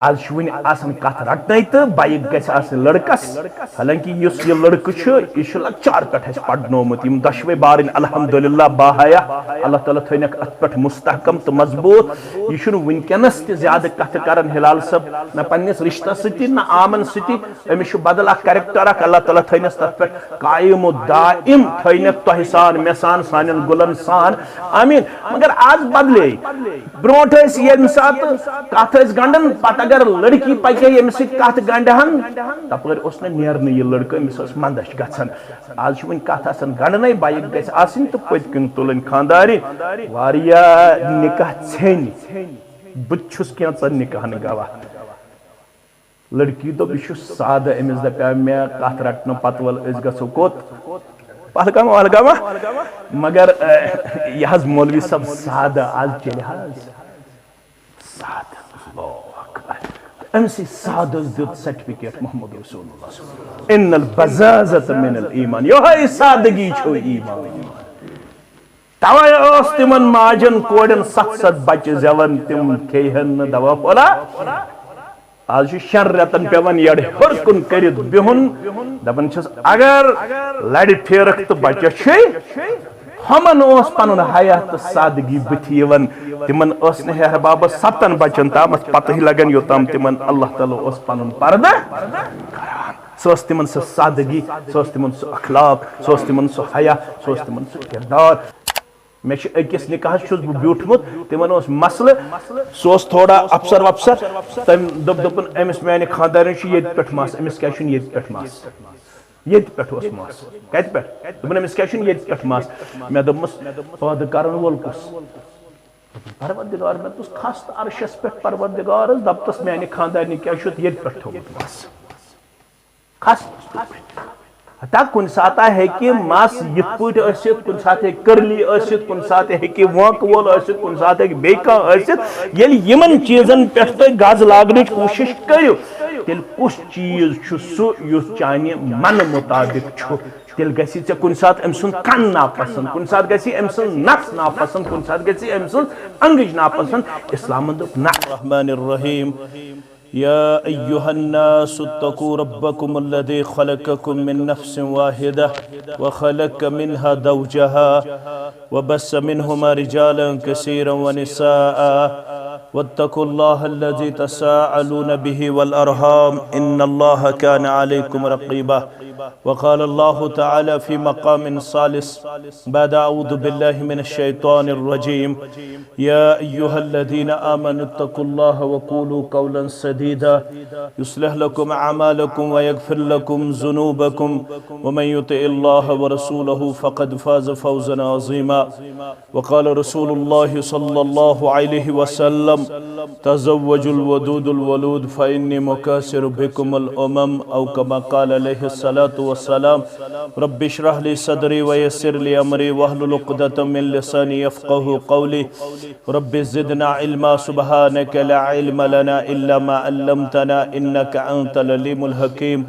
आज वन आसन कथ रटन तो बाइक गस लड़कस हालांकि यह लड़क यह लचार पे पढ़नोमुत दशवे बार अल्हम्दुलिल्लाह बाहया अल्लाह ताला थनक अत पे मुस्तहकम तो मजबूत यह वनकस ज्यादा कथ कर हिलाल सब न पन्निस रिश्ता सती न आमन सती अमिस बदल करेक्टर अल्लाह ताला थनस तथ पे कायम दाइम थनक तह सान मे सान सान गुलन सान आमीन मगर आज बदले ब्रोट ये सात कथ गंडन पत अगर लड़की पके अमिस कत गंडहन तपर नेरन यह लड़क अमिस मंदश गन आज वन कत गंडन बाइक गस आसन तो पत किन तुलन खानदारी निकाह छन बुस कैंचन निकाहन गवाह लड़की दोप यह साद अमिस दपा मे कत रटन पत वल गो कोत पहलगाम वहलगामा मगर यह मौलवी सब साद आज चल साद अमसी सादस दुत सर्टिफिकेट मोहम्मद रसूलुल्लाह इन्नल बज़ाज़त मिनल ईमान यह सादगी छो ईमान तवय ओस तिमन माजन कोडन सत सत बच जवन तिम खेहन दवा पोला आज शर्रतन पेवन यड़ हर कुन करित बिहुन दपन छस अगर लड़ फेरक तो बच छे हमन ओस पनुन हयात सादगी बथि यवन तिमन ओस ने हेर बाबा सतन बचन तामत पत ही लगन योतम तिमन अल्लाह ताला ओस पनुन पर्दा करान सोस तिमन सो सादगी सोस तिमन सो अखलाक सोस तिमन सो हया सोस तिमन सो किरदार मे अकिस निकाह छुस बह ब्यूठमुत तिमन ओस मसल सोस थोड़ा अफसर वफसर तम दोपन अमिस माने खानदारन छ येत पेठ मास अमिस क्या छ येत पेठ मास ये मास कत पे अमिस क्या ये मास मे दोपमस पद करन वोल कुस परवरदिगार मे तुस खस अर्शस पे परवरदिगार दपतस माने खानदारन क्या ये पे थोमुत मास खस हता कुन साता है कि मास यित पट असित कुन सात है करली असित कुन सात है कि वंक वोल असित कुन सात है कि बेका असित येल यमन चीजन पे तो गज लागने कोशिश करियो तेल कुछ चीज छु सु युस चाने मन मुताबिक छु तेल गसी चे कुन सात अमसुन कान ना पसंद कुन सात गसी अमसुन नफ्स ना पसंद कुन सात गसी अमसुन अंगज ना पसंद इस्लाम दो ना रहमानिर रहीम या अय्युहन्नासु तक़ू रब्बकुम अल्लज़ी ख़लक़कुम मिन नफ्सिन वाहिदह व ख़लक़ मिन्हा ज़ौजहा व बस्स मिन्हुमा रिजालन कसीरन व निसाअ वत्तक़ुल्लाह अल्लज़ी तसाअलून बिही वल अरहाम इन्नल्लाह काना अलैकुम रक़ीबा वक़ाल अल्लाहु तआला फ़ी मक़ामिन सालिस बाद अऊज़ु बिल्लाहि मिनश शैतानिर रजीम या अय्युहल्लज़ीना आमनुत्तक़ुल्लाह व क़ूलू क़ौलन सदीदा युस्लिह लकुम अमालकुम व यग़फ़िर लकुम ज़ुनूबकुम व मन युतिइल्लाह व रसूलहु फ़क़द फ़ाज़ फ़ौज़न अज़ीमा वक़ाल रसूलुल्लाह सल्लल्लाहु अलैहि वसल्लम तज़व्वजुल वदूदुल वलूद फ़इन्नी मुकासिरु बिकुमुल उमम औ कमा क़ाल अलैहि सलातु वस्सलाम रब्बि इश्रह ली सदरी व यस्सिर ली अमरी वहलुल उक़दतम मिन लिसानी यफ़क़हू क़ौली रब्बि ज़िदना इल्मा सुब्हानका ला इल्म लना इल्ला मा अल्लमतना इन्नका अंतल अलीमुल हकीम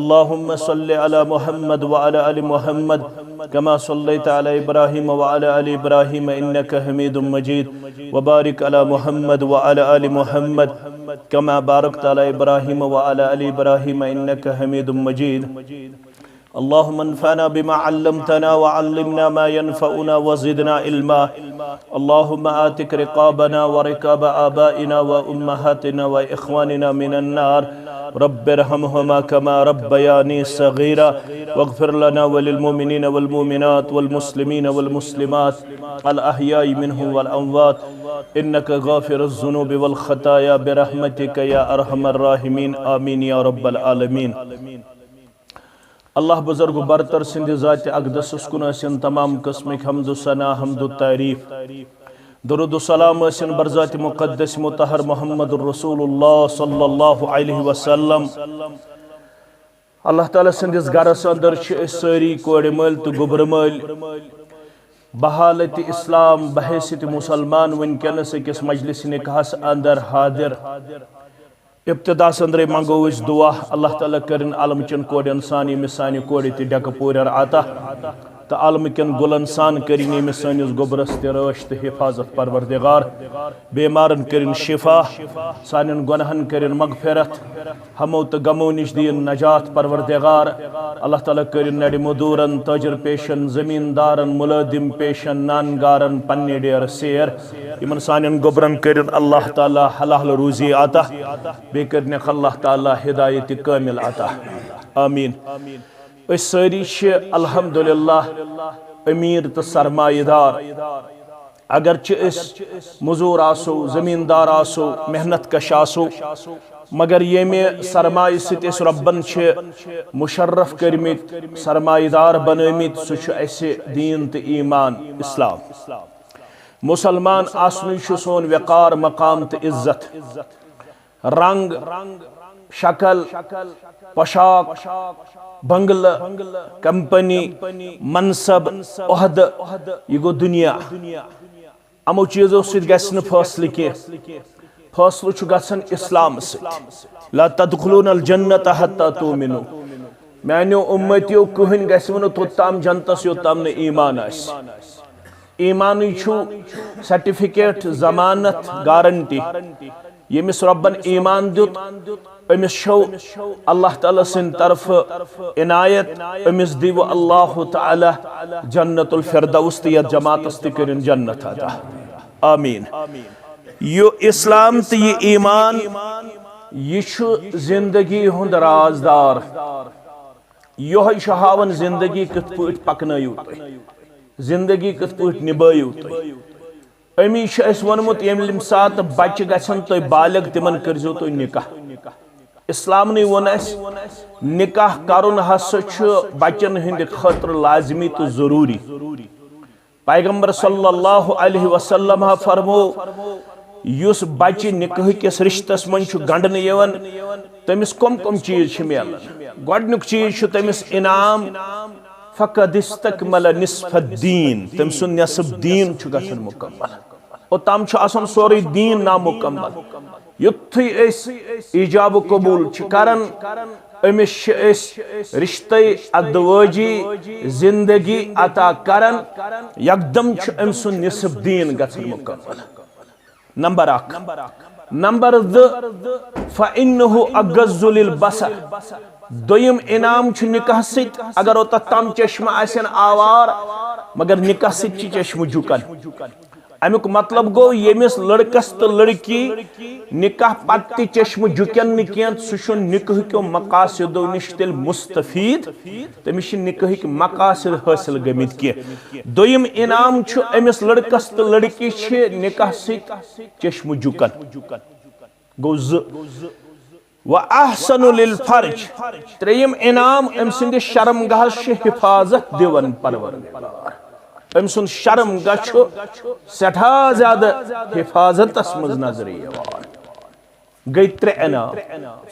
अल्लाहुम्मा सल्लि अला मुहम्मद व अला आलि मुहम्मद कमा सल्लैता अला इब्राहीम व अला आलि इब्राहीम इन्नका हमीदुम मजीद व बारिक अला मुहम्मद व अला आलि मुहम्मद कमा बारकता अला इब्राहीम व अला आलि इब्राहीम इन्नका हमीदुम मजीद अल्लाहुम्मा अन्फ़अना बिमा अल्लमतना व अल्लिमना मा यनफ़उना व ज़िदना इल्मा अल्लाहुम्मा आतिक रिक़ाबना व रिक़ाब आबाइना व उम्महातिना व इख़वानिना मिनन नार रब्बिरहमहुमा कमा रब्बयानी सग़ीरा वग़फ़िर लना व लिल मुमिनीन वल मुमिनात वल मुस्लिमीन वल मुस्लिमात अल अहयाई मिनहुम वल अमवात इन्नका गाफ़िरुज़ ज़ुनूबि वल ख़ताया बिरहमतिका या अरहमर राहिमीन आमीन या रब्बल आलमीन। अल्लाह बुजुर्ग बरतर सिंध ज़ात अक़दस कुन असिन तमाम किस्मिक हम्दु सना हम्दु तारीफ दुरूद सलाम असिन बरज़ात मुक़द्दस मुतहर मुहम्मद रसूलुल्लाह सल्लल्लाहु अलैहि वसल्लम। अल्लाह ताला सिंदिस गरस अंदर सारी कोड़ मल तो गुबर मल बहालत इस्लाम बहैसियत मुसलमान वनकस अकिस मजलिस निकाहस अंदर हाजिर इब्तिदा अंदर मंगो दुआ अल्लाह ताला करन आलम चन कोड़न सान यमिस सानि कोड़ त डक पूर अता तो आलम कन गुलन सान करिन यमिस सानिस गोबरस तिराश तो हिफाजत परवरदिगार बेमारन करिन शिफा सानिन गुनहन करिन मगफिरत हमो तो गमो निश दीन नजात परवरदिगार अल्लाह ताला करिन नड़ मदूरन तजर पेशन जमींदारन मुलादिम पेशन नानगारन पन्ने डेर सेर इमन सानिन गोबरन करिन अल्लाह ताला हलाल रूजी आता बे करिन अल्लाह ताला हिदायत कामिल आता आमीन। सारी अल्हम्दुलिल्लाह अमीर तो सरमायेदार अगर मजूर आसो जमींदार आसो मेहनत कश आसो मगर येमे सरमाय सत रब्बन मुशर्रफ करमित सरमायेदार बनमित सह दीन तो ईमान इस्लाम मुसलमान आसनु सोन वकार मकाम तो इज्जत रंग शक्ल पोशाक बंगल कंपनी मनसब ओहद यह गो दुनिया अमो चीजों सैसल कह फैसल गसन इस्लाम ला तदखुलून अल जन्नत हत्ता तुमिनू मानो उम्मतियों कहन गो तोत्ताम जन्नतस योत्ताम न ईमान आस ईमान सर्टिफिकेट जमानत गारंटी यमिस रब्बन ईमान दुत अमिस शो अल्लाह ताला सिन तरफ इनायत अमिस दिव अल्लाह ताला जन्नतुल फिरदौस त जमातस त करिन जन्नत अता आमीन। यो इस्लाम त ये ईमान ये जिंदगी हुंद राजदार यो हावन जिंदगी कथ पट पकनयू जिंदगी कथ पट निभायू अमी वोनमुत यम सात बच्चे गसन तो बालिग तिमन करजो तो निकाह इस्लाम ने वोन निकाह करुन हसा बच्चन हंद खतर लाजमी तो जरूरी पैगंबर सल्लल्लाहु अलैहि वसल्लम फरमो युस बच्चे निकाह किस रिश्तस मन गंडन यवन तमिस कम कम चीज मिलान गोडनुक चीज तमिस इनाम फ़क़द इस्तकमल निस्फ़ दीन तम सुन निस्फ़ दीन गसन मुकम्मल और तम आसन सोरे दीन नामुकम्मल युत्थुई इजाब कबूल करन अमिस रिश्ते अदवाजी जिंदगी अता करन यकदम अम सुन निस्फ़ दीन गसन मुकम्मल। नंबर 1 नंबर 2 फ़इन्नहु अग़ज़्ज़ु लिल बसर दोयम इनाम निकाह सित अगर ओत तम चश्मा आसन आवार मगर निकाह सित चश्म झुकन अमुक मतलब गो यमिस लड़कस तो लड़की निकाह पत्ति चश्म झुकन निकन सह निकाह क्यों मकासदो निश तेल मुस्तफीद तमिस निकाह मकासद हासिल गमित कह दोयम इनाम अमिस लड़कस तो लड़की निकाह सित चश्म झुकन गो व अहसनु लिल फर्ज त्रेयम इनाम अम सिंद शर्मगाह हिफाजत दिवन परवरदिगार अम सुन शर्मगाह सठा ज्यादा हिफाजत मज नजर गई 3 इनाम।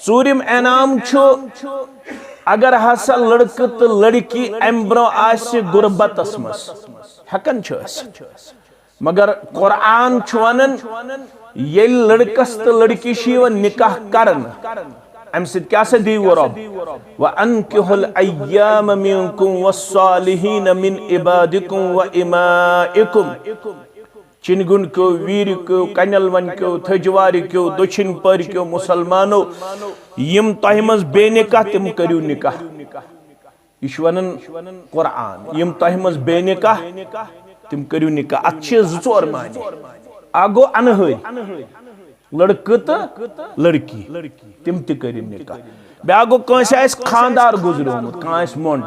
चूरिम इनाम अगर हसा लड़क तो लड़की अम ब्रो गुरबतस मज हेकन मगर कुरान वनन ये लड़कस तो लड़की निकाह करन अम क्या दी रब व अनकिहुल अय्याम मिनकुम वस्सालिहीन मिन इबादिकुम व इमाइकुम चिनगुन को वीर को कनलवन को थजवार को दक्षिण पर को मुसलमानो यम तह मज बेनिकाह तिम करियो निकाह यह वनन कुरान यम तह मज बेनिकाह तिम करियो निकाह अत 2 माने आगो अनहय लड़क तो लड़की तिम तरिन निकाह ब्या गो कंस खानदार गुजरोमुत कंस मोंड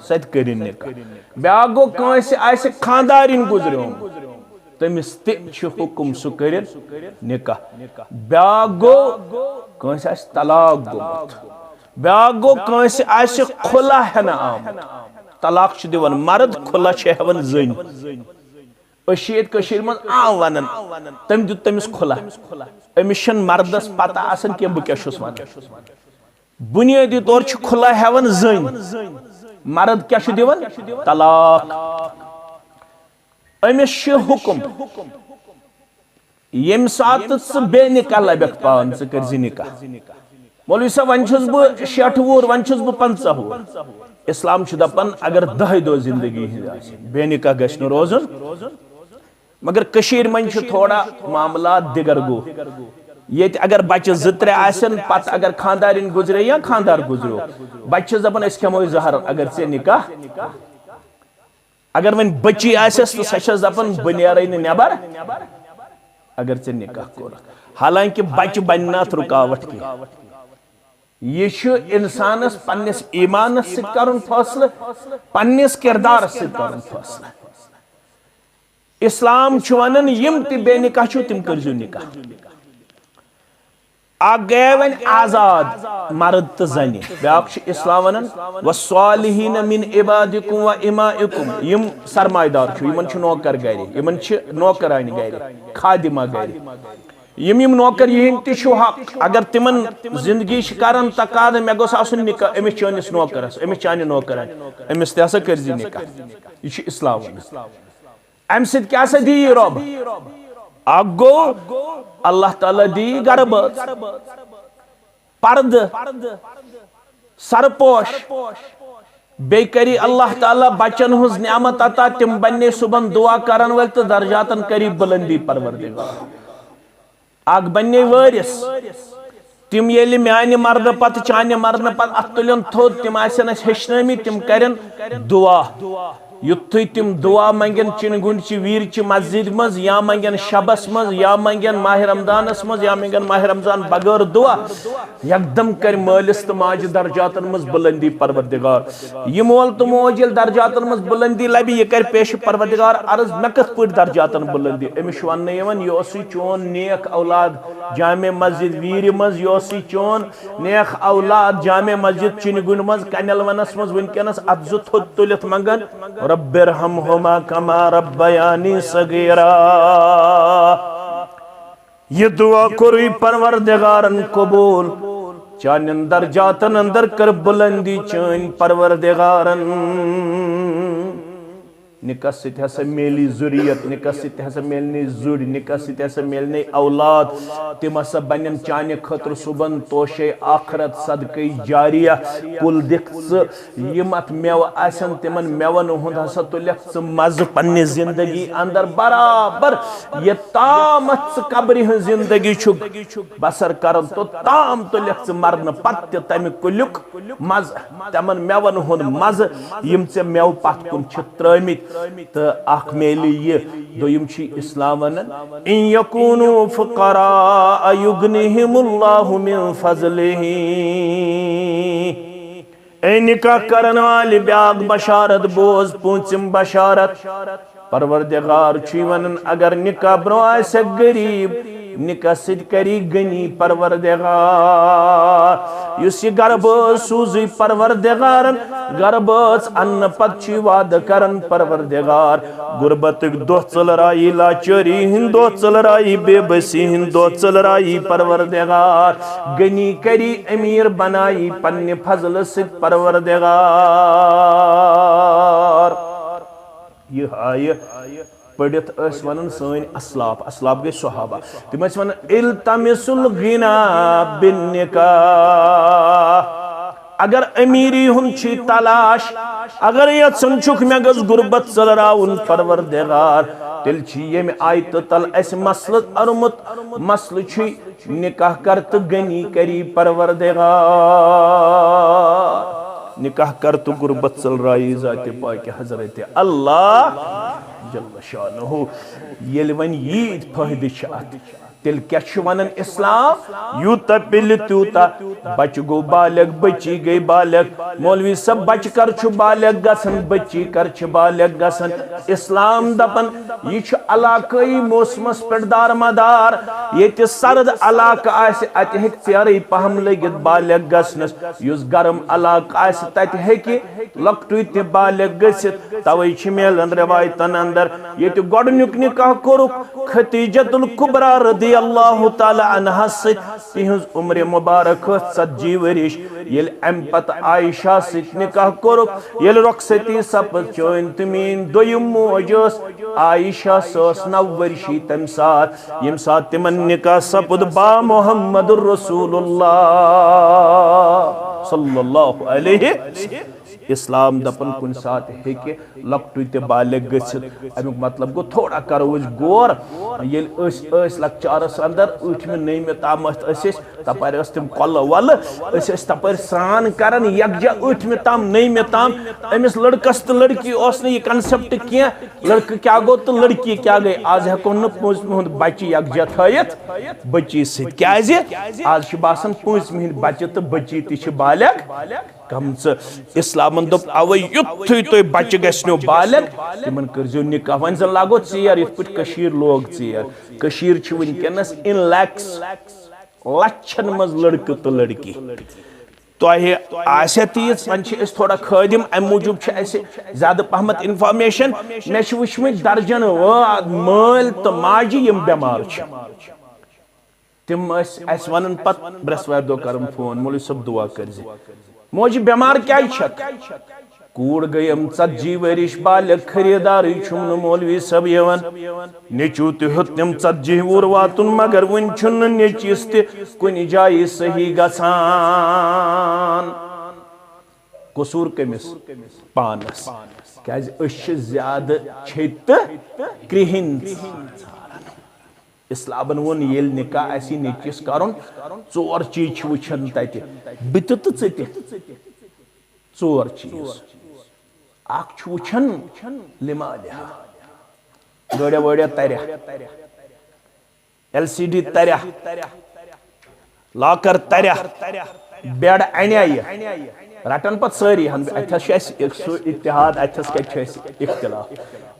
सत करिन निकाह ब्या गो कंस खानदारिन गुजरोमुत तमिस हुकुम सह करिन निकाह ब्या गो कंस तलाक गोमुत ब्या गो कंस खुला हेन आमुत तलाक दिवन मर्द खुला हेवन जन मन आव वन तम दुत तमिस खुला अमिस मर्दस पता आसन कि बह क्या वन बुनियादी तौर खुला हेवन जन मर्द क्या दिवन तलाक अमिस हुकुम यम सात बेनिकाह लबक पान कर निकाह मौलवी साहब वन छुस बह 60 वुहर वन छुस बह 50 वुहर इस्लाम छ दपन अगर 10 दो जिंदगी बेनिका गछ न रोजन मगर कशीर मन छ थोड़ा मामला दिगर गो ये अगर बच्चे 2-3 आसन पत अगर खानदारिन गुजरे या खानदार गुजरो बच्चे दपन अस खमो जहर अगर से निकाह अगर वन बच्ची आसस तो सचस दपन बनेरे नेबर अगर से निकाह कोर हालांकि बच्चे बननाथ रुकावट की ये इंसानस पन्निस ईमानस सित करन फैसला पन्निस किरदार सित करन फैसला इस्लाम छु वनन यम ति बेनिकाह छु तिम करजु निकाह आग गए वन आजाद मर्द तो जनि ब्याक इस्लाम वनन वस्सालिहीन मिन इबादिकुम व इमाइकुम यम सरमायदार छु यमन छु नौकर गरे यमन छु नौकरानी गरे खादिमा गरे यम नौकर यहन तु हक अगर तिमन जिंदगी करन तकाद मे गोस आसन निकाह अमिस चानिस नौकरस अमिस चानि नौकर अमिस तह करजि निकाह यह इस्लाम अम सि क्या दी रब अगो अल्लाह ताला दी गर्ब पर्द सरपोश बे करी अल्लाह ताला बचन हुज नियामत अता तिम बन्ने सुबन दुआ करन वल तो दर्जातन करी बुलंदी परवरदिगार आग बन्ने वारिस तिम येलि म्यानि मर्द पत चानि मर्द पत अत तुलन थोद तिम आसन हेचनमी तिम करन दुआ युत्थु तिम दुआ मंगन चिनगुंड ची वीर ची मस्जिद मज या मंगन शबस मज या मंगन माह रमजानस मज या मंगन माह रमजान बगैर दुआ एकदम कर मालिस तो माज दर्जातन मज बुलंदी परवरदिगार ये मोल तो मोजिल दर्जातन मज बुलंदी लबी ये कर पेश परवरदिगार अर्ज न कत पट दर्जातन बुलंदी अमिश वन यवन योसी चोन नेक औलाद जामे मस्जिद वीर मज योसी चोन नेक औलाद जामे मस्जिद चिनगुंड मज कनल वनस मज वनकनस अफजु थोद तुलित मंगन रब्बिरहमहुमा कमा रब्बयानी सगीरा ये दुआ कोई परवरदिगारन कबूल चानन दर्जातन अंदर कर बुलंदी चान परवरदिगारन निकाह सित हसा मेली जुरियत निकाह सित हसा मेलने जुड़ निकाह सित हसा मेलने औलाद तिम हसा बनन चाने खतर सुबन तोशे आखरत सदक़े जारिया कुल दिख यमत मेव आसन तिमन मेवन हुंद हसा तुलख मज पन्ने जिंदगी अंदर बराबर ये तामत कब्रि हं जिंदगी छु बसर करन तो ताम तुलख मरन पत्य तमि कुलुक मज तमन मेवन हुंद मज यम से मेव पत कुन छ त्रमित तो अख मेली ये दोयम छी इस्लाम वनन इन यकूनु फुकरा युगनिहिमुल्लाहु मिन फज़लिही ए निकाह करन वाली ब्याग बशारत बोझ पूंचिम बशारत परवरदिगार छी वनन अगर निकाह ब्रो आसे गरीब निकाह सिद करी गनी परवरदिगार युस गर्भ सूजी परवरदिगारन गर्भस अन्न पक्षी वाद करन परवरदिगार गुरबत दो चलराई लाचारी हिंदो चलराई बेबसी हिंदो चलराई परवरदिगार गनी करी अमीर बनाई पन्ने फजल सिद परवरदिगार ये आय पढ़ित वन सन असलाफ असलाफ गई सहाबा तिम वन इल्तमिसुल गिना बिन्निकाह अगर अमीरी हुन छी तलाश अगर यत्सन छुक मे गज गुरबत चलराउन परवरदिगार तिल छी यम आयत तल अस मसल अरमुत मसल छी निकाह करत गनी करी परवरदिगार निकाह कर तो गुरबत चल रही जाते पाक हजरत अल्लाह जल्ल शानहु येल वन यीद फायदे छत तिल क्या वनन इस्लाम यूता पिल तूता बच गो बालग बची गई बालग मौलवी सब बच कर छु बालग गसन बची कर छु बालग गसन इस्लाम दपन ये छु इलाकाई मौसमस पे दारमदार ये सर्द इलाका आस अत हेक चेरे पहम लगित बालग गसनस युस गरम इलाका आस तत हेक लकटु ते बालग गसित तवै छु मेलन रवायतन अंदर ये गोडनुक निकाह कोरुक खतीजतुल कुबरा रदी अल्लाह ताला अन्हा तिहज उम्र मुबारक ژتجی ؤرِش ییٚلہِ اَمہِ پتہٕ عائشہ سۭتۍ نکاح کوٚرُکھ ییٚلہِ رۄخصتی سپٕز چٲنۍ تہٕ میٛٲنۍ دوٚیِم موج ٲس عائشہ سۄ ٲس 9 ؤرشی تَمہِ ساتہٕ ییٚمہِ ساتہٕ تِمن نکاح سپُد با محمد رسول اللہ صلی اللہ علیہ اسلام دپن کُنہِ ساتہٕ ہیٚکہِ لۄکٹُے تہِ بالغ گٔژھِتھ امیُک مطلب گوٚو تھوڑا کرو أسۍ غور ییٚلہِ أسۍ ٲسۍ لۄکچارس اندر 8مہِ 9مہِ تامتھ ٲسۍ أسۍ تپٲرۍ ٲس تِم کۄلہٕ وۄلہٕ أسۍ ٲسۍ تپٲرۍ سران کران یکجا 8مہِ تام 9مہِ تام أمِس لڑکس تہٕ لڑکی اوس نہٕ یہِ کنسپٹ کینٛہہ لڑکہٕ کیٛاہ گوٚو تہٕ لڑکی کیٛاہ گٔے آز ہٮ۪کو نہٕ پٲنٛژمہِ ہُنٛد بچہِ یکجا تھٲیِتھ بچی سۭتۍ کیٛازِ آز چھُ باسان پٲنٛژمہِ ہٕنٛدۍ بچہِ تہٕ بچی تہِ چھِ بالغ گٔمژٕ اسلامن دوٚپ اوے یُتھُے تُہۍ بچہِ گژھنو بالغ تِمن کٔرزیٚو نکاح وۄنۍ زن لاگو ژیر یِتھ پٲٹھۍ کٔشیٖر لوگ ژیر کٔشیٖر چھِ وٕنکیٚنس اِن لیکس لچھن منٛز لڑکہٕ تہٕ لڑکی تۄہہِ آسہِ تیٖژ وۄنۍ چھِ أسۍ تھوڑا خٲدِم امہِ موٗجوٗب چھِ اَسہِ زیادٕ پہمتھ انفارمیشن مےٚ چھِ وٕچھمٕتۍ درجن مٲلۍ تہٕ ماجہِ یِم بٮ۪مار چھِ تِم ٲسۍ اَسہِ ونان پتہٕ برٛٮ۪سوارِ دۄہ کران فون مولوی صٲب دعا کٔرزِ موجہِ بٮ۪مار کیٛازِ چھکھ کوٗر گٔیَم 40 ؤرِش بالغ خریٖدارٕے چھُم نہٕ مولوی صٲب یِوان نیٚچوٗ تہِ ہیوٚت تِم 40 وُہُر واتُن مگر وُنہِ چھُنہٕ نیٚچوِس تہِ کُنہِ جایہِ صحیح گژھان قصوٗر کٔمِس پانس کیٛازِ أسۍ چھِ زیادٕ چھیٚتۍ تہٕ کرٛہِنۍ اسلامن ووٚن ییٚلہِ نکاح آسہِ نیٚچوِس کرُن 4 چیٖز چھِ وٕچھان تتہِ بہٕ تہِ تہٕ ژٕ تہِ 4 چیٖز اکھ چھُ وٕچھان لِمالِہا گٲڑیا وٲڑیا تریا LCD تریا لاکر تریا بیڈ انیا یہِ رٹن پتہٕ سٲری اتھس چھُ اسہِ سُہ اتحاد اتھس کتہِ چھُ اسہِ اختلاف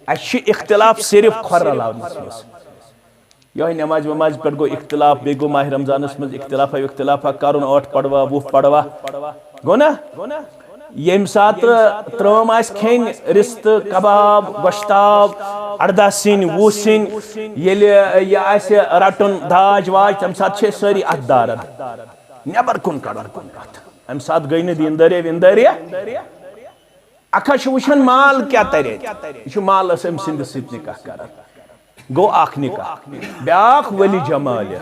اسہِ چھُ اختلاف صرف کھۄر رلاونس منٛز یہے نماز وماز پٮ۪ٹھ گوٚو اختلاف بیٚیہِ گوٚو ماہ رمضانس منٛز اختلافا کرُن 8 پڑوا 20 پڑوا گوٚو نا ییٚمہِ ساتہٕ ترٲم آسہِ کھیٚنۍ رِستہٕ کباب گۄشتاب 18 سِنۍ 20 سِنۍ ییٚلہِ یہِ آسہِ رٹُن داج واج تمہِ ساتہٕ چھِ أسۍ سٲری اتھ دارن نٮ۪بر کُن کڑان کُن کتھ امہِ ساتہٕ گٔے نہٕ دیٖندٲریا ویٖندٲریا اکھا چھُ وٕچھان مال کیٛاہ ترِ یہِ چھُ مالس أمۍ سٕنٛدِس سۭتۍ نکاح کران گوٚو اکھ نکاح بیٛاکھ ؤلی جمالہِ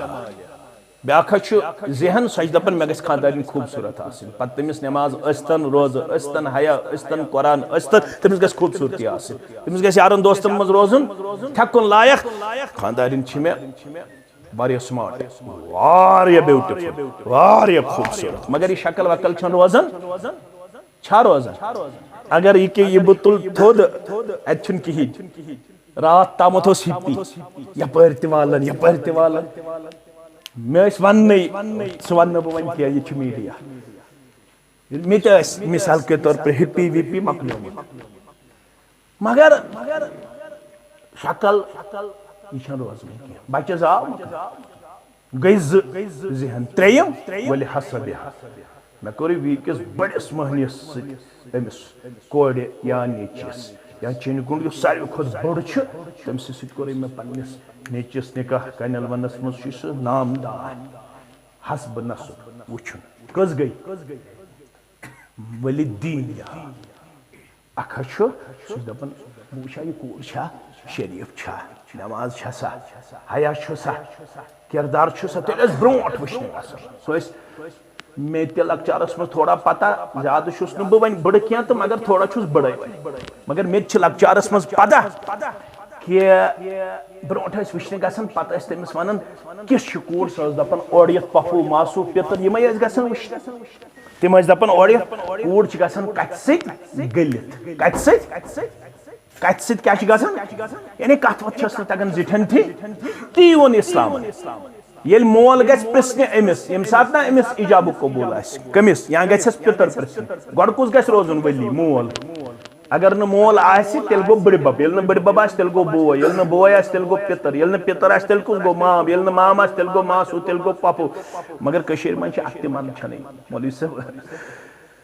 بیٛاکھا چھُ ذہن سۄ چھِ دپان مےٚ گژھِ خانٛدارِنۍ خوٗبصوٗرت آسٕنۍ پتہٕ تٔمِس نٮ۪ماز ٲسۍتن روزٕ ٲسۍتن حیا ٲسۍتن قرآن ٲسۍتن تٔمِس گژھِ خوٗبصوٗرتی آسٕنۍ تٔمِس گژھِ یارن دوستن منٛز روزُن تھٮ۪کُن لایق خانٛدارِنۍ چھِ مےٚ واریاہ سمارٹ واریاہ بیوٹِفُل واریاہ خوٗبصوٗرت مگر یہِ شکل وکل چھنہٕ روزان چھا روزان اگر یہِ کہِ یہِ بہٕ تُلہٕ تھوٚد اتہِ چھُنہٕ کِہیٖنۍ راتھ تامتھ اوس ہِپی یپٲرۍ تہِ والان یپٲرۍ تہِ والان مےٚ ٲسۍ وننٕے سُہ وننہٕ بہٕ وۄنۍ کینٛہہ یہِ چھُ میٖڈیا مےٚ تہِ ٲسۍ مثال کے طور پر ہِپی وِپی مۄکلیومُت مگر شکل یہِ چھنہٕ روزان کینٛہہ بچہٕ زاو گٔے 2 ذہن 3 ؤلہِ حسبِہا مےٚ کوٚر یہِ ویٖکِس بٔڑِس مٔہنِوِس سۭتۍ أمِس کورِ یا نیٚچوِس یا چیٚنہِ گُنٛڈ یُس ساروی کھۄتہٕ بوٚڑ چھُ تٔمسٕے سۭتۍ کوٚرُے مےٚ پننِس نیٚچوِس نکاح کنٮ۪ل ونس منٛز چھُ سُہ نامدار حسبہٕ نصب وٕچھُن کٔژ گٔے ؤلہِ دیٖنیا اکھا چھُ سُہ چھُ دپان بہٕ وٕچھا یہِ کوٗر چھا شریٖف چھا نٮ۪ماز چھا سا حیا چھُسا کِردار چھُسا تیٚلہِ ٲسۍ برونٛٹھ وٕچھنہِ گژھان سُہ ٲسۍ مےٚ تہِ لۄکچارس منٛز تھوڑا پتہ زیادٕ چھُس نہٕ بہٕ وۄنۍ بٕڑٕ کینٛہہ تہٕ مگر تھوڑا چھُس بٕڑے وۄنۍ مگر مےٚ تہِ چھِ لۄکچارس منٛز پتہ کہِ برونٛٹھ ٲسۍ وٕچھنہِ گژھان پتہٕ ٲسۍ تٔمِس ونان کِژھ چھِ کوٗر سۄ ٲس دپان اورٕ یِتھ پۄپھوٗ ماسوٗ پِتٕر یِمے ٲسۍ گژھان وٕچھنہِ تِم ٲسۍ دپان اورٕ یِتھ کوٗر چھِ گژھان کتھِ سۭتۍ گٔلِتھ کتھِ سۭتۍ کیٛاہ چھِ گژھان یعنی کتھ وتھ چھس نہٕ تگان زِٹھٮ۪ن تی ووٚن اسلامن ییٚلہِ مول گژھِ پرژھنہِ أمِس ییٚمہِ ساتہٕ نہ أمِس اِجابُک قبوٗل آسہِ کٔمِس یا گژھٮ۪س پِتٕر پرژھنہِ گۄڈٕ کُس گژھِ روزُن ؤلی مول اگر نہٕ مول آسہِ تیٚلہِ گوٚو بٕڈِبب ییٚلہِ نہٕ بٕڈِبب آسہِ تیٚلہِ گوٚو بوے ییٚلہِ نہٕ بوے آسہِ تیٚلہِ گوٚو پِتٕر ییٚلہِ نہٕ پِتٕر آسہِ تیٚلہِ کُس گوٚو مام ییٚلہِ نہٕ مام آسہِ تیٚلہِ گوٚو ماسوٗ تیٚلہِ گوٚو پۄپھوٗ مگر کٔشیٖرِ منٛز چھِ اتھ تہِ منٛدٕ چھلٕنۍ مولوی صٲب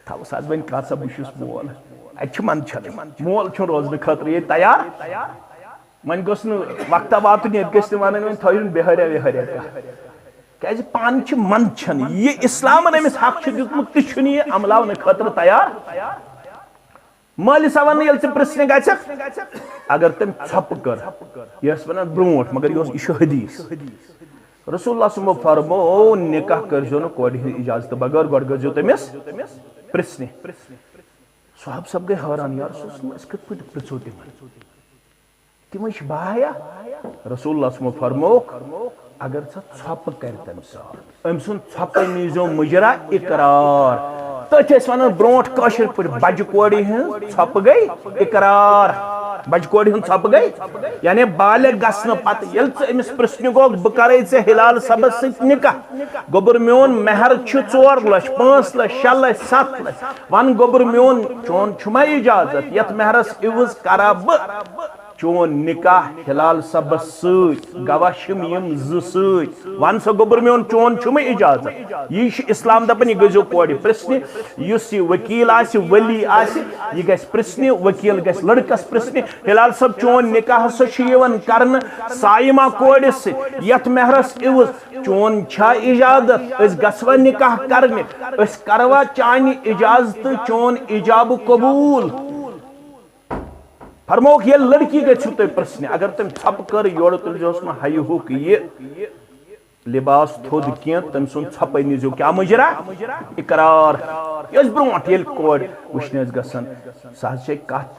تھاوُس حظ وۄنۍ کتھ سا بہٕ چھُس مول اتہِ چھِ منٛدٕ چھلٕنۍ مول چھُنہٕ روزنہٕ خٲطرٕ ییٚتہِ تیار وۄنۍ گوٚژھ نہٕ وقتہ واتُن ییٚتہِ گژھِ نہٕ ونٕنۍ وۄنۍ تھٲیُن بِہٲریا وِہٲریا क्या पान मन ये इस्लाम अमिस हक दितमुत तह अमलावन खतर तैयार मालिस वन ये प्रिस्न अगर तम छप कर यह वन ब्रोट मगर यह हदीस रसूलुल्लाह सुमो फरमो निकाह करजो न कोड इजाजत बगैर गोड गजो तमिस प्रिस्न साहब सब गए हैरान यार रसूल कत पट प्रिसो तिम बाया रसूलुल्लाह सुमो फरमो अगर छप कर तम साथ अम सुन छप नीजो मुजरा इकरार तथ वन ब्रोट कशर पे बज कोड़ी छप गई इकरार बज कोड़ी छप गई यानी बालिग गसन पत अमिस प्रिस्न गो बह कर हिलाल सबस निकाह गोबर मोन मेहर 4 लाख 5 लाख 6 लाख 7 लाख वन गोबर मोन चोन छुमा इजाजत यथ मेहरस इवज करा बह चोन निकाह हिलाल सबस गवाशिम यम वन सो गोबर मोन चोन छुम इजाजत यह इस्लाम दपन यह गजो कोड प्रिस्न युस वकील आसि वली आसि यह गस प्रिस्न वकील गस लड़कस प्रिस्न हिलाल सब चोन निकाह सो करन साइमा कोड यथ मेहरस इवज चोन छा इजाजत अस गसवा निकाह करने अस करवा चानि इजाजत चोन इजाब कबूल फरमोक ये लड़की गु तुम प्रिस्न अगर तुम छप कर योर तुलजोस न हय हुक ये लिबास थोद कह तम सुन छप नीजो क्या मुजरा इकरार यस ब्रोट ये कोड वुचन गसन सह कत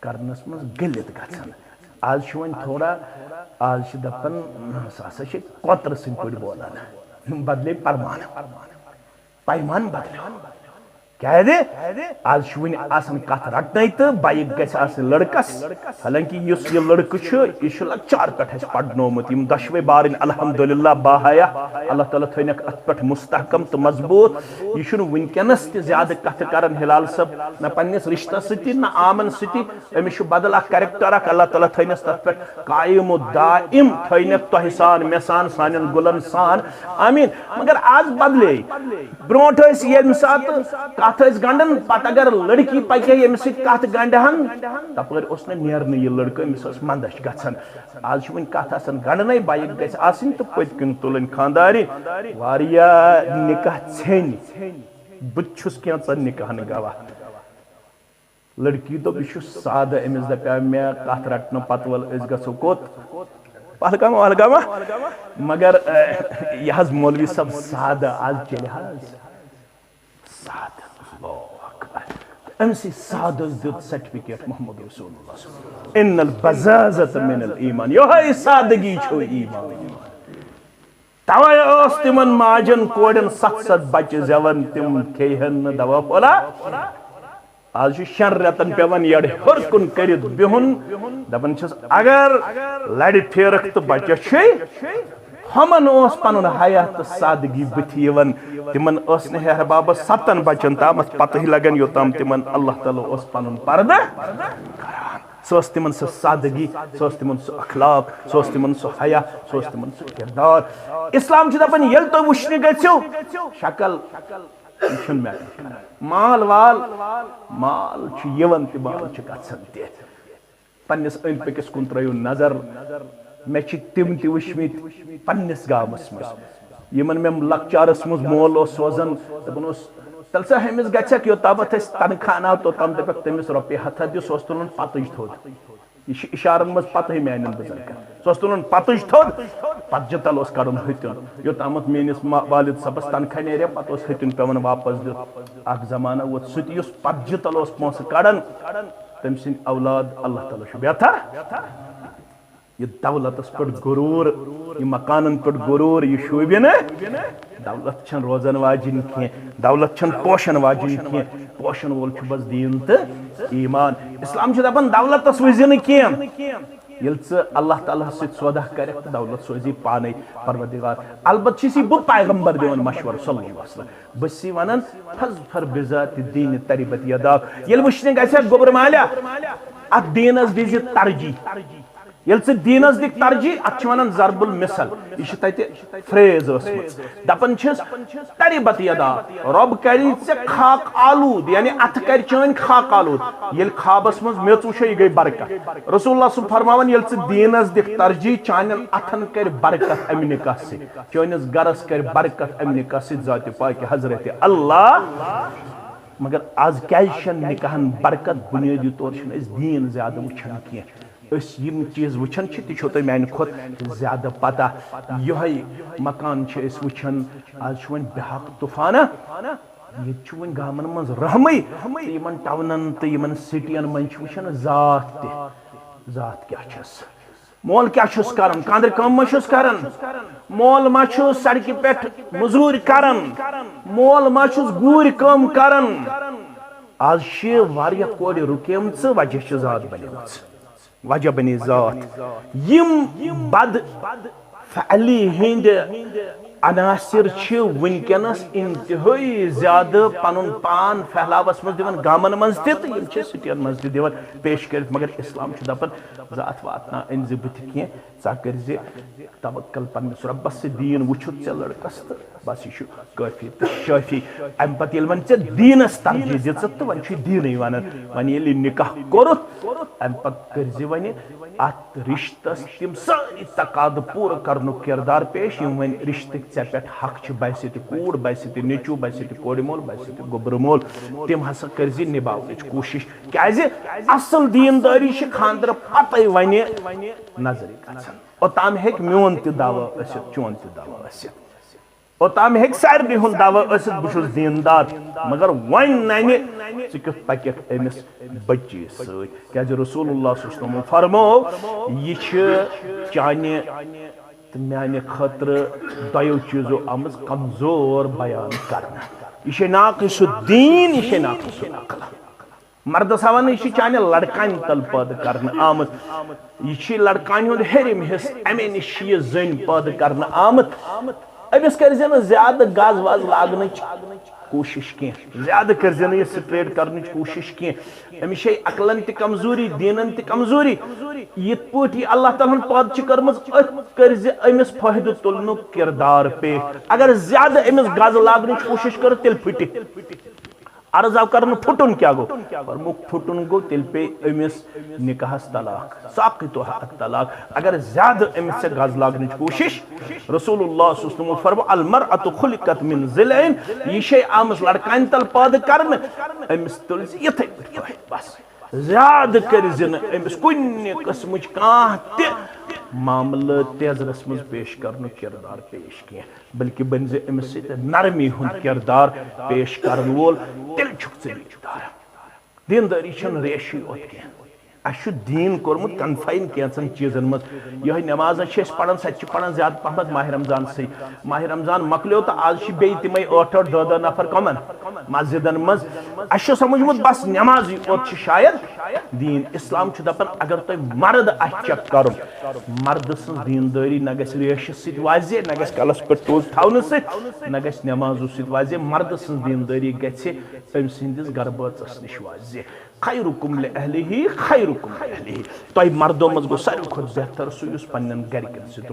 करनस मज गलित गसन आज वन थोड़ा आज दपन सह कोतर सिंह पे बोलान बदले पैमान बदले क्या है आज वन कत रटन तो बाइक गि लड़कस हालांकि यह लड़क यह लचार पे पढ़नोमुत दशवे बार अल्हम्दुलिल्लाह बाहया अल्लाह ताला थनक अत पे मुस्तहकम तो मजबूत यह वनकस ज्यादा कथ कर हिलाल सब न पन्निस रिश्तस सती न आमन सती अमिस बदल कैरेक्टर अल्लाह ताला थनस तथ पे कायम दाइम थनक तह सान मे सान सान गुलन सान आमीन मगर आज बदले ब्रोट ये सात कत गंडन पत अगर लड़की पके यमिस कत गंडहन तपर नेरन यह लड़का अमिस मंदश गन आज वन कत गंडन बाइक गि तो पतकिन तुलन खानदारी निकाह छन बुस कैंचन निकाहन गवाह लड़की दोप यह साद अमिस दपा मे कत रटन पत वल गो कोत पहलगामा वहलगामा मगर यह मौलवी सब साद आज चल साद अमसी साद दित सर्टिफिकेट मोहम्मद रसूलुल्लाह इन्नल बज़ाज़त मिनल ईमान यह सादगी छो ईमान तवय तिमन माजन कोडन 7 बच्चे जवन तिम खेहन दवा पोला आज 6 रेतन पेवन यड़ हर कुन करित बिहुन दपन अगर लड़ फेरक तो बच्चे हमन पन हया तो सादगी बथि तिमन हेहरबाब 7 बचन ताम पत लगन योताम तिमन अल्लाह ताला पन पर्द सह तिमन सह सादगी सह तिमन सह अखलाक सह तिमन सह हया सह तिमन सह किरदार इस्लाम दपन ये तुम वुचन गो शक्ल माल वाल माल यवन माल गसन पन्निस अंद पकिस कुन त्रो नजर मे तिम तुचमित पन्निस गामस मन मे लकचारस मज मोल सोजान दपन तल सा हमिस गक योतामत तनखा नाव तोताम दपक तमिस रोपे हथ दिस तुलन पतज थोद यह इशारन मज पत मान बुजुर्ग सह तुलन पतज थोद पत जतल कड़न हतन योतामत मेनिस वालिद सबस तनखा नेर पत हतन पेवन वापस दिख जमाना वो सह पत जतल पोस कड़न तम सिंद औलाद अल्लाह ताला बेहतर यह दौलतस पे गुरूर यह मकानन पे गुरूर यह शोबन दौलत छन रोजन वाजिन कह दौलत छन पोषण वाजिन कह पोषण वोल बस दीन तो ईमान इस्लाम दपान दौलतस वज कह अल्लाह ताला सौदा कर दौलत सोजी पाने परवरदिगार अलबत बह पैगंबर दिवन मशवर सल्लल्लाहु अलैहि वसल्लम बस वन फर बिजात दीन तरिबत यदा ये वुचन गोबर मालिया अत दीनस these तरजी Yel se deenas dik tarji atchwanan zarbul misal. Ish taite phrase osmut. Dapan chis taribat yada. Rob kari se khak alud yani at kari chain khak alud. Yel khabas maz metu shay gay baraka. Rasulullah sallallahu farmawan yel se deenas dik tarji chanan athan kari barakat amine kasi. Chanas garas kari barakat amine kasi zati paak Hazrat Allah. मगर आज क्या निकाहन बरकत बुनियादी तौर दीन ज्यादा वुचान कह चीज वुचान तो तुम मान खुद ज्यादा पता ये मकान वुचान आज वो बेहक तूफाना ये वन गामन मज रहमई टाउनन तो सिटियन मन वुचान जात क्या मोल क्या करन कांदर कम करन मोल मा सड़क पे मजूर करन मोल मा गूर कम करन आज कोड़ रुकेम वजह जात बने वजह बने जात यम बद फअली हिंद अनासिर वनकनस इंतहाई ज्यादा पन पान फैलावस मज दिवन गामन मज सिटियन मज दिवन पेश कर मगर इस्लाम दपान जात वातना अन बुथ कह सा कर तवक्कल पन्नस रब्बस से दीन वुचुत ऐ लड़कस तो बस यह काफी तो शाफी अम पे वन ऐ दीनस तरजीह दित तो वन दीन वन वन ये निकाह कोरुत अम पे कर वन अत रिश्तस तम सारी तकाद पूर करन किरदार पेश वन रिश्त ऐ पे हक बस कूड़ बस नेचू बस कोड़ मोल बस गोबर मोल तम हसा कर निभावन कोशिश क्या असल दीनदारी खानदर पत वन नजर ओताम हेक मोन त दावा चोन त दावा ओताम हेक सारे हुंद दावा बहुत दीनदार मगर वन नान च पक अमिस बच्ची क्या रसूलुल्लाह फरमो यह चाने माने खतर दो चीजों आम कमजोर बयान करना यह नाक़िसुद्दीन यह नाक़िसुल मर्दस हवन यह चाने लड़कान तल पैद कर आमत यह लड़कान हुंद हेरिम हिस अमे नश यह जन पैद कर आमत अमिस कर ज्यादा गज वज लागन कोशिश कह ज्यादा कर स्ट्रेट कर कोशिश कह अमिस अकलन त कमजोरी दीनन त कमजोरी यित पी अल्लाह ताला पद कर अमिस फायदे तुलन किरदार पेश अगर ज्यादा अमिस गज लागन कोशिश कर तेल फुट अर्ज आव कर फुटन क्या गो फरमुक फुटन गो तेल पे अमिस निकाहस तलाक साक़ितुहा तलाक अगर ज्यादा अमिस से गज लागन कोशिश रसूलुल्लाह सल्लल्लाहु अलैहि वसल्लम फरमाया अल मरअतु खुलिकत मिन ज़िलैन यह आमस लड़कान तल पैद करन अमिस तुल यथे बस ज्यादा कर अमिस कुन किस्म मामल तेजरस मज पेश कर किरदार पेश कह बल्कि बन अमिस नरमी हुंद किरदार पेश कर वोल तेल दीनदार दीनदारी रेशी ओत कह अह दीन कोर्मुत कन्फाइन कैंसन चीजन मज यह नमाज पढ़ान सह पढ़ान ज्यादा पहमत माह रमजान से माह रमजान मकलो तो आज बे तम 8-8 10 नफर कमन मस्जिदन मज अह समझमुत बस नमाज ओत शायद दीन इस्लाम दपान अगर तुम मर्द चेक कर मर्द सज दीनदारी न रेश सजे न कलस पे टोज थवन न नमाजों सजे मर्द सज दीनदारी गम सस गरबाचस नश वाजे खैरुकुम लिअहलिही खैरुकुम लिअहलिही तुम मर्दों मज गो सारे खुद बेहतर सह पन्न गरकन सत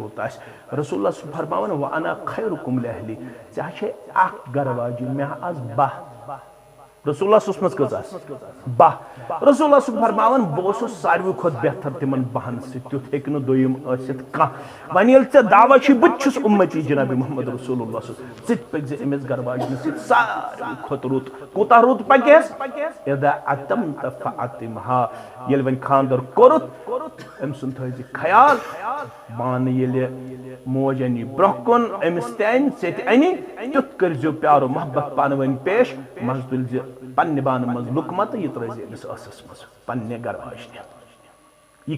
रसूलुल्लाह फरमावन व अना खैरुकुम लिअहली ऐ गर वाजिन मे आज 10 रसूलुल्लाह कह रसूलुल्लाह फरमावन बस सारे खुद बेहतर तिमन 10 तुथ हे दोयम कह वन ये दावा बुस उम्मती जनाब मोहम्मद रसूलुल्लाह पक अमिस गरवाजन सारे खुद रुत कूता रुत पकस इदा अतमत फअतिमहा ये वन खानदर कोरुत अम सुन थी ख्याल मान ये मोज अनि ब्रोह अमिस तन अनी तुथ कर प्यारो मोहब्बत पान वन पेश मज तुल पन्ने बान मज लुकमत यह त्रज अमिस मज पन्ने गरवाजन यह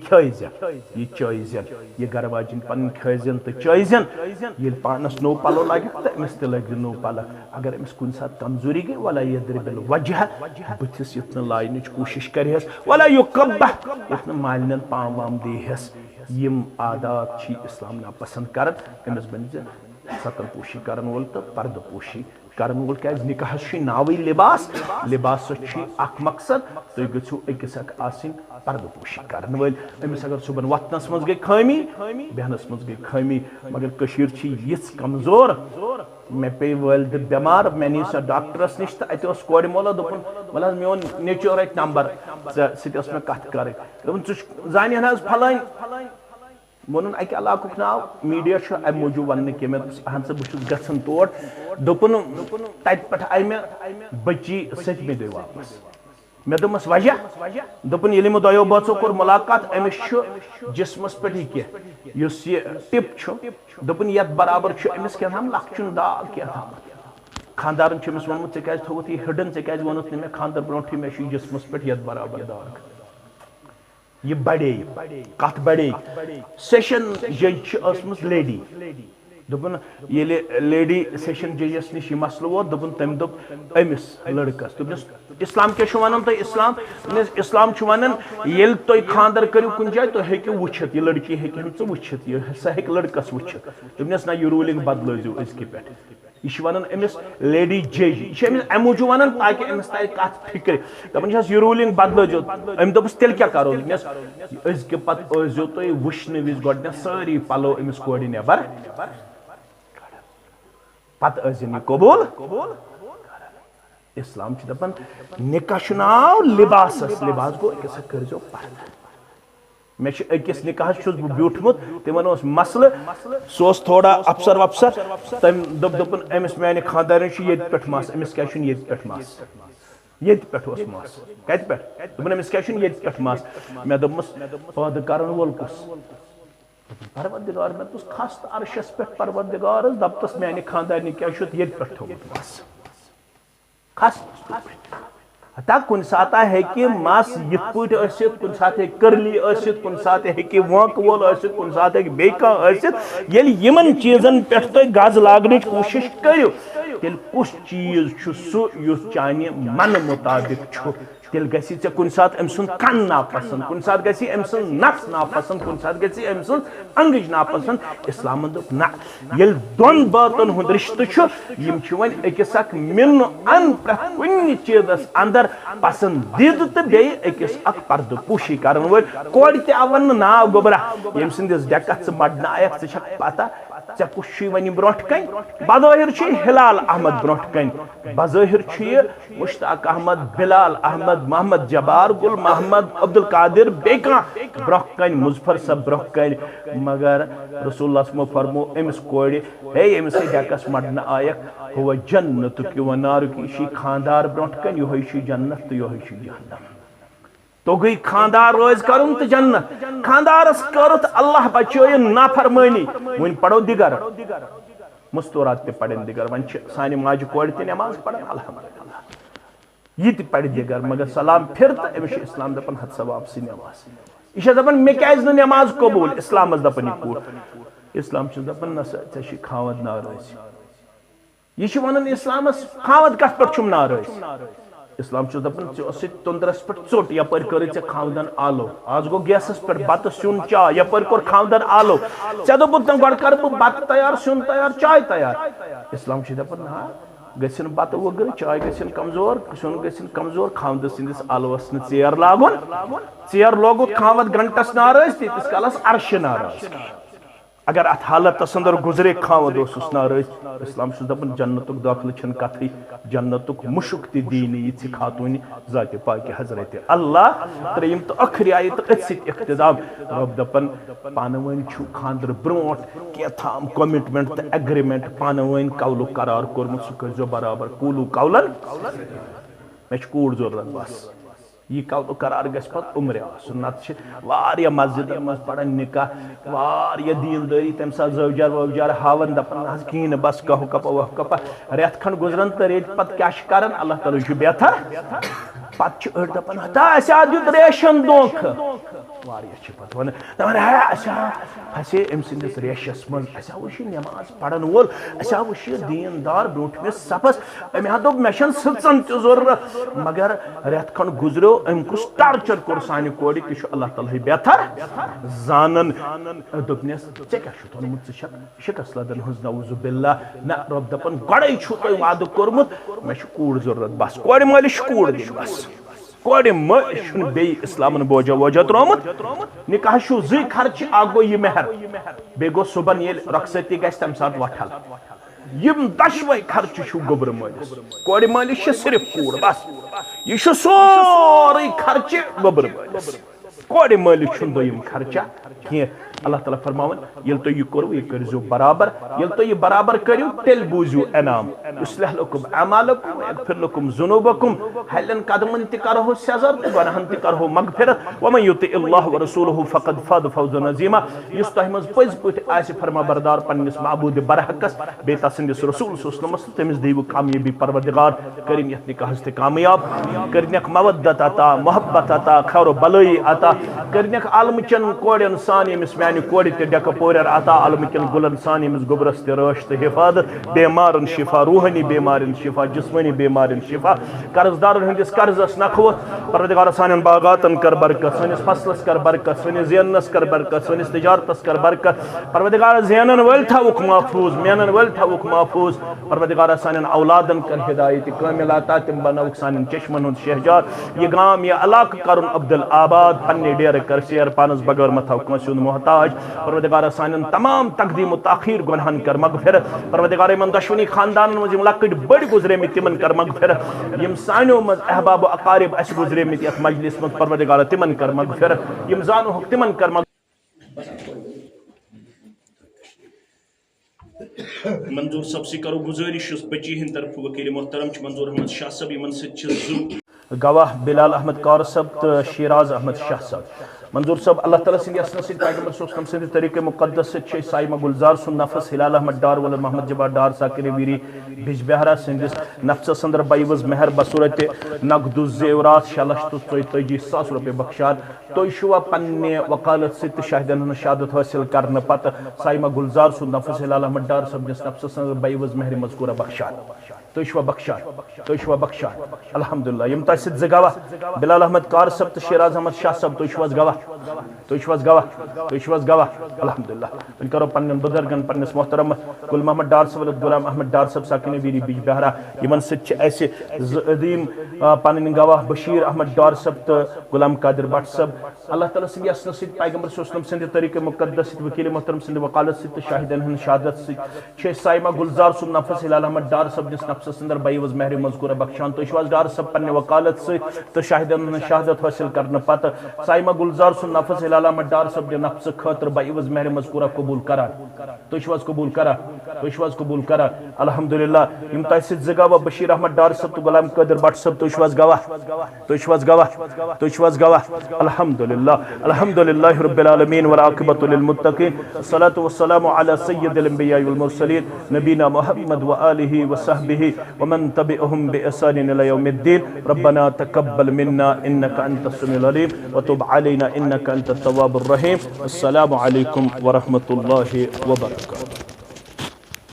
चयन यह गरवाजन पन खजन तो चयन ये पानस नो पलो लगे तो अमिस लग नो पल अगर अमिस कुन सात कमजोरी गई वला यद्रिबिल वजह बुथिस युत लाइन कोशिश करहस वला युकब्बह युत मालिन पाम वाम देहस यम आदात इस्लाम ना पसंद कर अमिस बन सतर पोशी कर वोल तो पर्द पोशी करन वोल क्या निकाह नावे लिबास लिबास अख मकसद तुम गो अकिस आसिन पर्दपोशी करन वल अमिस अगर सुबह वतनस मज गई खामी बहनस मज गई खामी मगर कशीर यिस कमजोर मे पे वल्द बेमार मे नी सो डॉक्टरस निश तो कोर मोला दोपन वल मोन नेचर अत नंबर सत मे कत कर जान फलान वोन अक इलाक नाव मीडिया अम मूजूब वन कि मे अहन सा बहुत गन तोड़ दोपन तत पे आई मे बची 7 गई वापस मे दोपस वजह दोपन ये मो दो बचो कोर मुलाकात अमिस जिस्मस पे यह टिप दोपन ये बराबर अमिस क्या लक्चुन दाग क्या खानदारन अमिस वोनमुत ऐ थोत यह हिडन ऐ वोनुत मे खानदार ब्रोट मे जिस्मस पे ये बराबर दाग ये बड़े कत बड़े सेशन जज लेडी दोपन ये लेडी सेशन जजस निश मसल वो दोपन तम दोप अमिस लड़कस दोपनस इस्लाम क्या वन तुम इस्लाम इस्लाम वन ये तुम खानदर करू कुन जाए तो हेकि वुचित यह लड़की हेकि वुचित सह हेक लड़कस वुचित दोपनस ना यह रूलिंग बदलो अजक पे यह वन अमिस लेडी जज यह अम मूजूब वन ताकि अमिस तार कत फिक्र दपान यह रूलिंग बदलो अम दोपस तेल क्या करो दोपनस अजक पे तुम वुचन विज गोडन सारी पलो अमिस कोर नबर पे कबूल इस्लाम दपान निकाह नाव लिबास लिबास गो अकिस करो पर्द मे अकिस निकाह ब्यूठमुत तिमन मसल सो थोड़ा अफसर वफसर तम दोपन अमिस माने खानदारन ये पे मस अमिस क्या ये पे मस ये पे मस कत पे दोपन अमिस क्या ये पे मस मे दोपमस पैदा करन वोल कुस परवरदिगार मे तुस खस अरशस पे परवरदिगार दपतस माने खानदारन क्या ये पे थोमुत मस खस हता कुन सात है कि मस ये कुन सात करली कुन सात है वोंक वोल कुन सात बे यमन चीजन पे तुम गज लागन कोशिश करो तेल कुछ चीज सह चाने मन मुताबिक तेल गि कुन सात अम सुन कन नापसंद कुन सात गि अम सुन नक्स नापसंद कुन सात गि अम सुन अंगज नापसंद इस्लाम दोप ना ये दोन बातन हुंद रिश्त वन अकिस मिन अन प्रथ कुन चीजस अंदर पसंदीद तो बेकिस पर्द पोशी कर वो कोर तवन नाव गोबरा यम सिंदिस डेकत मडनायक पता ऐ कुछ वन ब्रोट कन बज़ाहिर हिलाल अहमद ब्रोट कन बज़ाहिर मुश्ताक अहमद बिलाल अहमद मोहम्मद जबार गुल मोहम्मद अब्दुल कादिर बेका ब्रोह कन मुजफर सब ब्रोह कन मगर रसूलुल्लाह फरमो अमिस कोड़ हे अमिस डेकस मडनायक हुआ जन्नत कि नार की खानदार ब्रोट कन यह जन्नत तो यह जहन्नम तो गई खानदार रोज करुन तो जन्नत खानदारस करुत अल्लाह बचो नाफरमानी वन पढ़ो दिगर मुस्तूरात पे पढ़न दिगर वन सानि माज कोड़ ते नमाज पढ़न अल्हम्दुलिल्लाह ये पढ़ दिगर मगर सलाम फिर तो अमिस इस्लाम दपन हद सवाब सी नमाज यह दपन मे क्या नमाज कबूल इस्लाम दपन यह इस्लाम दपन न खावद नाराज यह वन इस्लाम खावद कत पे नाराज इस्लाम दपन तुंदरस पे चोट यपर कर खावदन आलो आज गो गैसस पे बत सुन चाय यपर कोर खावदन आलो ऐ दोपुक गो कर बत तैयार सुन तैयार चाय तैयार इस्लाम दपन ना गन बत वगर चाय गन कमजोर सुन गन कमजोर खावद सिंदिस आलवस न चेर लागुन चेर लोगुत खावद घंटस नाराज तीस कालस अर्श नाराज अगर अत हालत अंदर गुजरे खावद नाराज इस्लाम दपन जन्नतुक दाखिल कथ जन्नतुक मुशुक दीन ये खातून जात पाक हजरत अल्लाह त्रेम तो अखरी आयत इख्तिताम रब दपन पान वन खानदर ब्रोट केथाम कमिटमेंट तो एग्रीमेंट पान वन कौलु करार कोर्मुत सह कर बराबर कूलू कौलन मे कूड़ जरूरत बस यह कौलु करार गस पे उम्र नत मस्जिद मज पढ़न निकाह दीनदारी तम सा जवजार ववजार हावन दपन कहीं बस कह कपा वह कपा रेत खंड गुजरन तो रेत पे क्या कर अल्लाह ताला बेहतर पत अड़ दपान हता दुत रेशन दोख पत वन फसे अम सिंदिस रेशस मज नमाज पढ़न वोल दीनदार ब्रोठमिस सफस अमे दोप मे सचन त जरूरत मगर रेत खंड गुजरो अम कुस टार्चर कोर सानि कोड़ तह अल्लाह ताला बेहतर जानन दोपनस ऐ क्या थोमुत शिकस लदन हज नऊज़ु बिल्लाह न रब दपन गड़े तुम वाद कोर्मुत मे कूड़ जरूरत बस कोड़ मालिश कूड़ दिन बस कोड़ मल बे इस्लामन बोजा वोजा त्रोमुत निकाह जी खर्च आ गो यह मेहर बे गो सुबन ये रखसती गस तम सात वठल यम दशवे खर्च गोबर मालिस कोड़ मालिश सिर्फ कूड़ बस यह सोरे खर्च गोबर मालिस कोड़ मालिक दोम खर्चा कह अल्लाह ताला फरमावन ये तुम यह करो यह करो बराबर ये तुम यह बराबर करो तेल बूझो इनाम युस्लिह लकुम अमालकुम वयगफिर लकुम जुनूबकुम हलन कदमन त करहो सज़ा तो गुनाहन त करहो मगफिरत वमन युतिइल्लाह व रसूलहु फक़द फाज़ फौज़न अज़ीमा युस तह मज पज पट आसि फरमाबरदार पन्निस माबूद बरहकस बे तसंदिस रसूल सल्लल्लाहु तमिस देव कामयाबी परवरदिगार करिन यत निकाहस त कामयाब करिनक मवद्दत अता मोहब्बत अता खैर बलई अता करिनक आलमचन कोड़न सान यमिस म्यानि कोड़ त डक पोरर अता आलमचन गुलन सान यमिस गोबरस त रश त हिफाजत बेमारन शिफा रूहानी बेमारन शिफा जिस्मानी बेमारन शिफा कर्जदारन हंदिस कर्जस नखव परवरदिगार सानन बागातन कर बरकत सनिस फसलस कर बरकत सनिस ज़ेनस कर बरकत सनिस तिजारतस कर बरकत परवरदिगार ज़ेनन वल थवुक महफूज मेनन वल थवुक महफूज परवरदिगार सानन औलादन कर हिदायत कामिल अता तिम बनवुक सानन चश्मन हुंद शहजार ये गाम ये इलाक करुन अब्दुल आबाद पन्ने डेर कर शेर पानस बगैर मथव कंस मोहताज परवरदिगार सानन तमाम तकदीम ताखीर गुनहन कर मगफिरत परवरदिगार मन दशवनी खानदान मज लकट बड़ गुजरे तिमन कर मगफिरत यम सानो मज अहबाब अकारिब अस गुजरे यथ मजलिस मज परवरदिगार तिमन कर मगफिरत यम जानो तिमन कर मंजूर सबसे करो गुजारिश बची हिंद तरफ वकील मोहतरम मंजूर अहमद शाह सब यमन गवाह बिलाल अहमद कार सब तो शिराज अहमद शाह सब मंजूर सब अल्लाह ताला सिंध असना सिंध पैगंबर सोसलम सिंध तरीके मुकद्दस से साइमा गुलजार सुन नफस हिलाल अहमद डार वल मोहम्मद जवाद डार साकिर वीरी बिजबहरा सिंधिस नफ्स संदर बाईवज मेहर बसूरत नगदु जेवरात शलश तो 43,000 रुपये बख्शान तो शुवा पन्ने वकालत सित शाहिदन शहादत हासिल करने पत साइमा गुलजार सुन नफस हिलाल अहमद डार सब जिस नफ्स संदर बाईवज मेहर मजकूरा बख्शान तो शुवा बख्शान अल्हम्दुलिल्लाह यम तसिद जगवा बिलाल अहमद कार सब तो शिराज अहमद शाह सब तो शुवा गवाह अल्हम्दुलिल्लाह इन करो पन्न बुजुर्गन पन्नस मोहतरम गुल मोहम्मद डार सब गुलाम अहमद डार सब साकिन वीरी बिज बहरा यमन सिच ऐसे अदीम पन्न गवाह बशीर अहमद डार सब तो गुलाम कादिर भट्ट सब अल्लाह ताला सिंह असना सिद पैगंबर सल्लल्लाहु अलैहि वसल्लम तरीके मुकद्दस वकील मोहतरम सिंध वकालत सिद शाहिदन हन शहादत सिद साइमा गुलजार सुन नफस हिलाल अहमद डार सब जिस नफ्स संदर बाईवज मेहर मजकूरा बख्शान तो शवाज डार सब पन्ने वकालत सिद तो शाहिदन हन शहादत हासिल करने पत साइमा गुलजार सुन नफस हिलाल अहमद डार सब जो नफ्स खतर बाईवज मेहर मजकूरा कबूल करा तो शवाज कबूल करा अल्हम्दुलिल्लाह यम तसिद जगवा बशीर अहमद डार सब तो गुलाम कादिर भट्ट सब तो शवाज गवाह अल्हम्दुलिल्लाह रब्बिल आलमीन वल आक़िबतु लिल मुत्तक़ीन अस्सलातु वस्सलामु अला सय्यिदिल अंबिया वल मुरसलीन नबीना मुहम्मद व आलिहि व सहबिहि व मन तबिअहुम बि ihsan ila yawmiddin रब्बना तक़ब्बल मिन्ना इन्नका अंतस समीउल अलीम व तुब अलैना इन्नका अंतत तव्वाबुर रहीम। अस्सलामु अलैकुम व रहमतुल्लाहि व बरकातुहू।